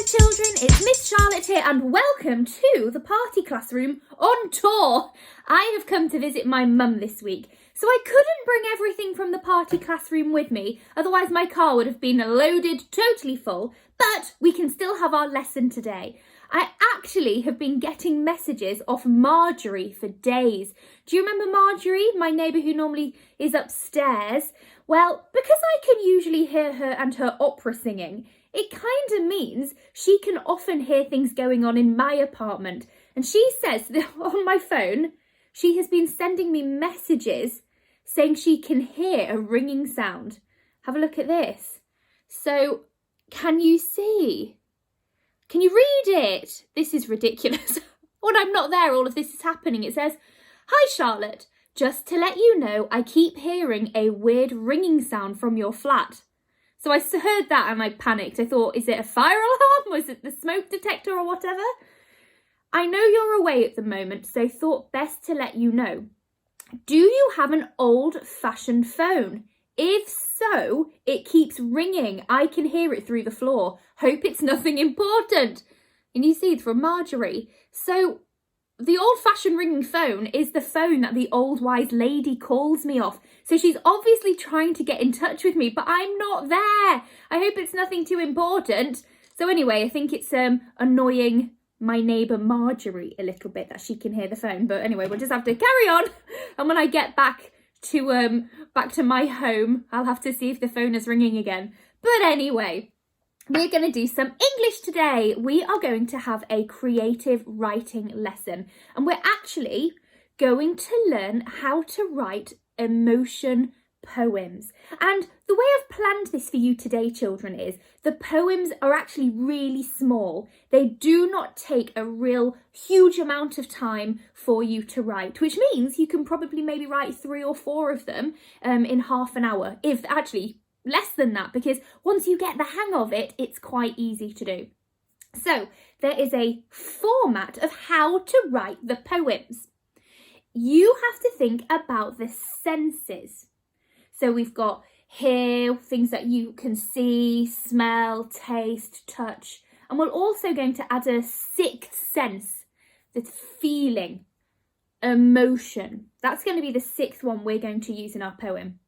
children, it's Miss Charlotte here and welcome to the party classroom on tour. I have come to visit my mum this week, so I couldn't bring everything from the party classroom with me, otherwise my car would have been loaded totally full, but we can still have our lesson today. I actually have been getting messages off Marjorie for days. Do you remember Marjorie, my neighbour who normally is upstairs? Well, because I can usually hear her and her opera singing, it kind of means she can often hear things going on in my apartment. And she says that on my phone, she has been sending me messages saying she can hear a ringing sound. Have a look at this. So, can you see? Can you read it? This is ridiculous. When I'm not there, all of this is happening. It says, "Hi Charlotte, just to let you know, I keep hearing a weird ringing sound from your flat." So I heard that and I panicked. I thought, is it a fire alarm? Was it the smoke detector or whatever? I know you're away at the moment, so thought best to let you know. Do you have an old-fashioned phone? If so, it keeps ringing. I can hear it through the floor. Hope it's nothing important. And you see, it's from Marjorie. So the old-fashioned ringing phone is the phone that the old wise lady calls me off. So she's obviously trying to get in touch with me, but I'm not there. I hope it's nothing too important. So anyway, I think it's annoying my neighbour Marjorie a little bit that she can hear the phone. But anyway, we'll just have to carry on. And when I get back to my home, I'll have to see if the phone is ringing again. But anyway, we're going to do some English today. We are going to have a creative writing lesson, and we're actually going to learn how to write emotion poems. And the way I've planned this for you today, children, is the poems are actually really small. They do not take a real huge amount of time for you to write, which means you can probably maybe write 3 or 4 of them in half an hour, if actually less than that, because once you get the hang of it, it's quite easy to do. So there is a format of how to write the poems. You have to think about the senses. So we've got hear, things that you can see, smell, taste, touch. And we're also going to add a 6th sense, the feeling, emotion. That's going to be the 6th one we're going to use in our poem.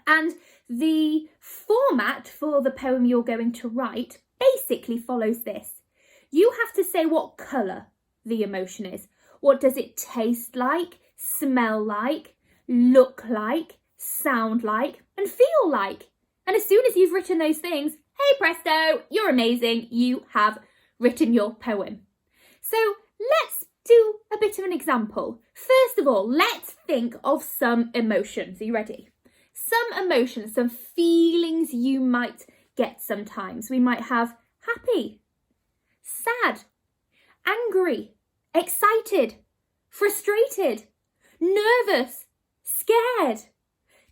And the format for the poem you're going to write basically follows this. You have to say what colour the emotion is. What does it taste like, smell like, look like, sound like, and feel like? And as soon as you've written those things, hey presto, you're amazing, you have written your poem. So let's do a bit of an example. First of all, let's think of some emotions. Are you ready? Some emotions, some feelings you might get sometimes. We might have happy, sad, angry, excited, frustrated, nervous, scared.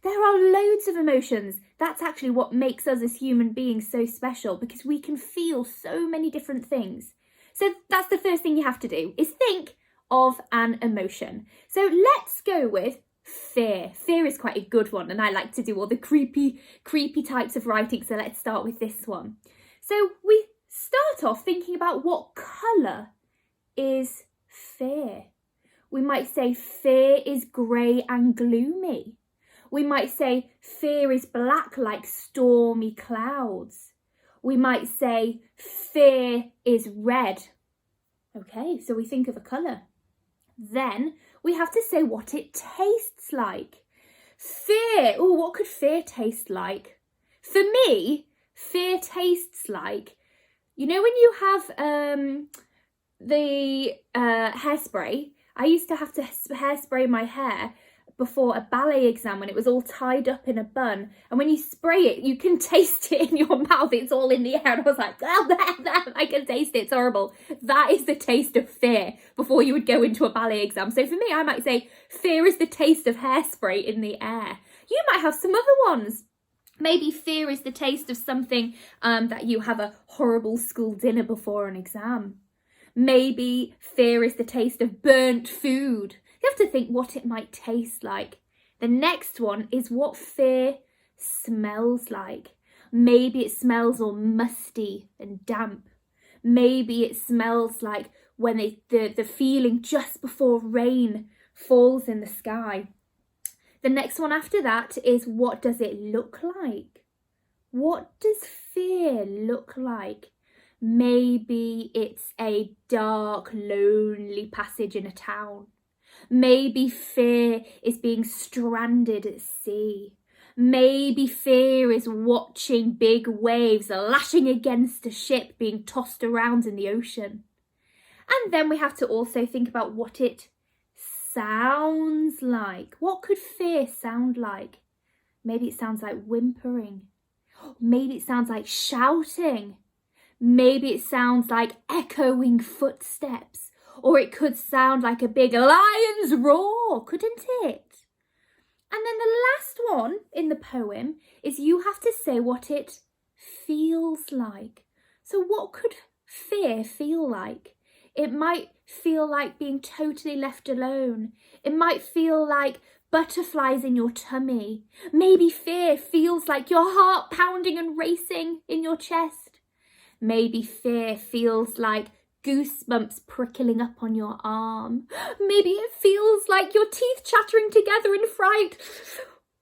There are loads of emotions. That's actually what makes us as human beings so special, because we can feel so many different things. So that's the first thing you have to do, is think of an emotion. So let's go with fear. Fear is quite a good one, and I like to do all the creepy types of writing, so let's start with this one. So we start off thinking about what colour is fear. We might say fear is grey and gloomy. We might say fear is black like stormy clouds. We might say fear is red. Okay, so we think of a colour. Then we have to say what it tastes like. Fear. Oh, what could fear taste like? For me, fear tastes like, you know, when you have the hairspray. I used to have to hairspray my hair before a ballet exam when it was all tied up in a bun, and when you spray it you can taste it in your mouth. It's all in the air, and I was like, oh, I can taste it, it's horrible. That is the taste of fear before you would go into a ballet exam. So for me, I might say fear is the taste of hairspray in the air. You might have some other ones. Maybe fear is the taste of something that you have a horrible school dinner before an exam. Maybe fear is the taste of burnt food. You have to think what it might taste like. The next one is what fear smells like. Maybe it smells all musty and damp. Maybe it smells like when the feeling just before rain falls in the sky. The next one after that is, what does it look like? What does fear look like? Maybe it's a dark, lonely passage in a town. Maybe fear is being stranded at sea. Maybe fear is watching big waves lashing against a ship being tossed around in the ocean. And then we have to also think about what it sounds like. What could fear sound like? Maybe it sounds like whimpering. Maybe it sounds like shouting. Maybe it sounds like echoing footsteps. Or it could sound like a big lion's roar, couldn't it? And then the last one in the poem is, you have to say what it feels like. So what could fear feel like? It might feel like being totally left alone. It might feel like butterflies in your tummy. Maybe fear feels like your heart pounding and racing in your chest. Maybe fear feels like goosebumps prickling up on your arm. Maybe it feels like your teeth chattering together in fright.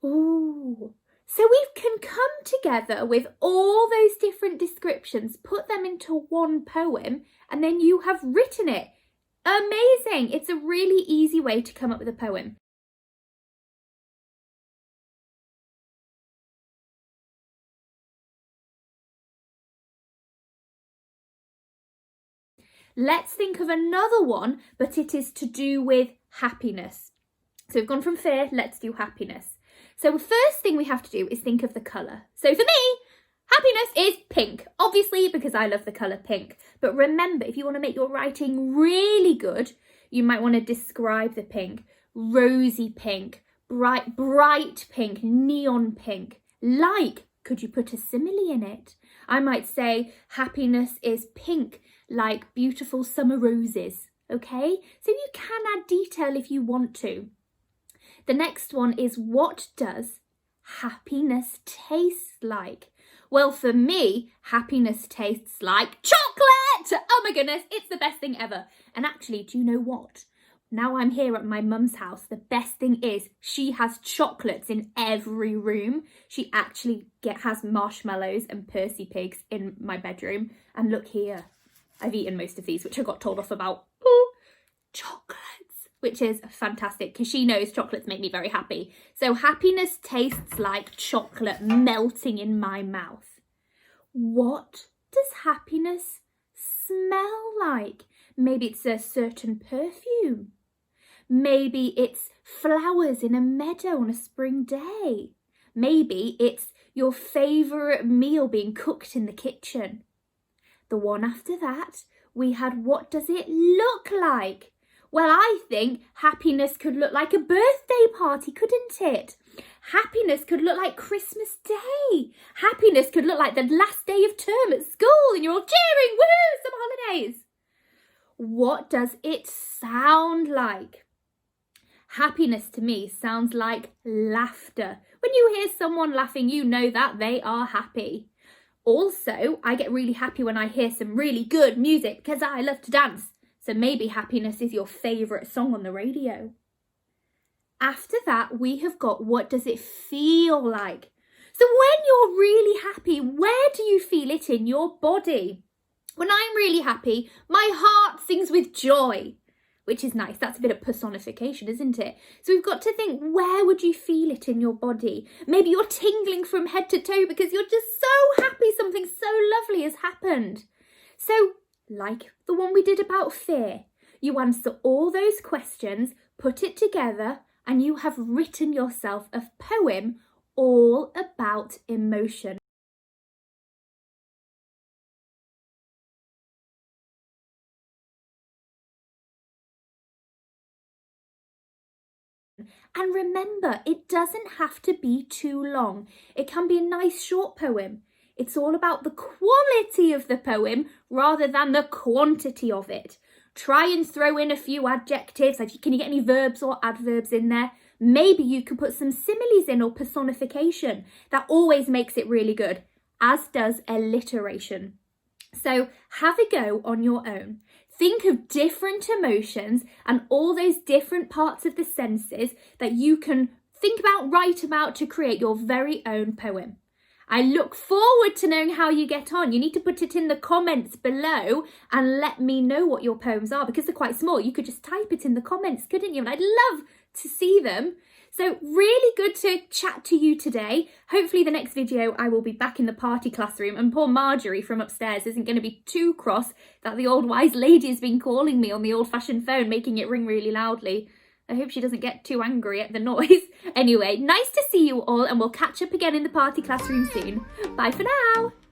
Ooh. So we can come together with all those different descriptions, put them into one poem, and then you have written it. Amazing! It's a really easy way to come up with a poem. Let's think of another one, but it is to do with happiness. So we've gone from fear, let's do happiness. So the first thing we have to do is think of the colour. So for me, happiness is pink, obviously because I love the colour pink. But remember, if you want to make your writing really good, you might want to describe the pink. Rosy pink, bright pink, neon pink. Like, could you put a simile in it? I might say happiness is pink, like beautiful summer roses, okay? So you can add detail if you want to. The next one is, what does happiness taste like? Well, for me, happiness tastes like chocolate! Oh my goodness, it's the best thing ever. And actually, do you know what? Now I'm here at my mum's house, the best thing is she has chocolates in every room. She actually has marshmallows and Percy pigs in my bedroom. And look here, I've eaten most of these, which I got told off about. Ooh, chocolates, which is fantastic because she knows chocolates make me very happy. So happiness tastes like chocolate melting in my mouth. What does happiness smell like? Maybe it's a certain perfume. Maybe it's flowers in a meadow on a spring day. Maybe it's your favourite meal being cooked in the kitchen. The one after that, we had, what does it look like? Well, I think happiness could look like a birthday party, couldn't it? Happiness could look like Christmas Day. Happiness could look like the last day of term at school and you're all cheering, woohoo, some holidays. What does it sound like? Happiness to me sounds like laughter. When you hear someone laughing, you know that they are happy. Also, I get really happy when I hear some really good music because I love to dance. So maybe happiness is your favourite song on the radio. After that, we have got, what does it feel like? So when you're really happy, where do you feel it in your body? When I'm really happy, my heart sings with joy, which is nice. That's a bit of personification, isn't it? So we've got to think, where would you feel it in your body? Maybe you're tingling from head to toe because you're just so happy something so lovely has happened. So, like the one we did about fear, you answer all those questions, put it together, and you have written yourself a poem all about emotion. And remember, it doesn't have to be too long. It can be a nice short poem. It's all about the quality of the poem rather than the quantity of it. Try and throw in a few adjectives. Can you get any verbs or adverbs in there? Maybe you could put some similes in or personification. That always makes it really good, as does alliteration. So have a go on your own. Think of different emotions and all those different parts of the senses that you can think about, write about to create your very own poem. I look forward to knowing how you get on. You need to put it in the comments below and let me know what your poems are, because they're quite small. You could just type it in the comments, couldn't you? And I'd love to see them. So really good to chat to you today. Hopefully the next video I will be back in the party classroom and poor Marjorie from upstairs isn't going to be too cross that the old wise lady has been calling me on the old-fashioned phone, making it ring really loudly. I hope she doesn't get too angry at the noise. Anyway, nice to see you all, and we'll catch up again in the party classroom soon. Bye for now.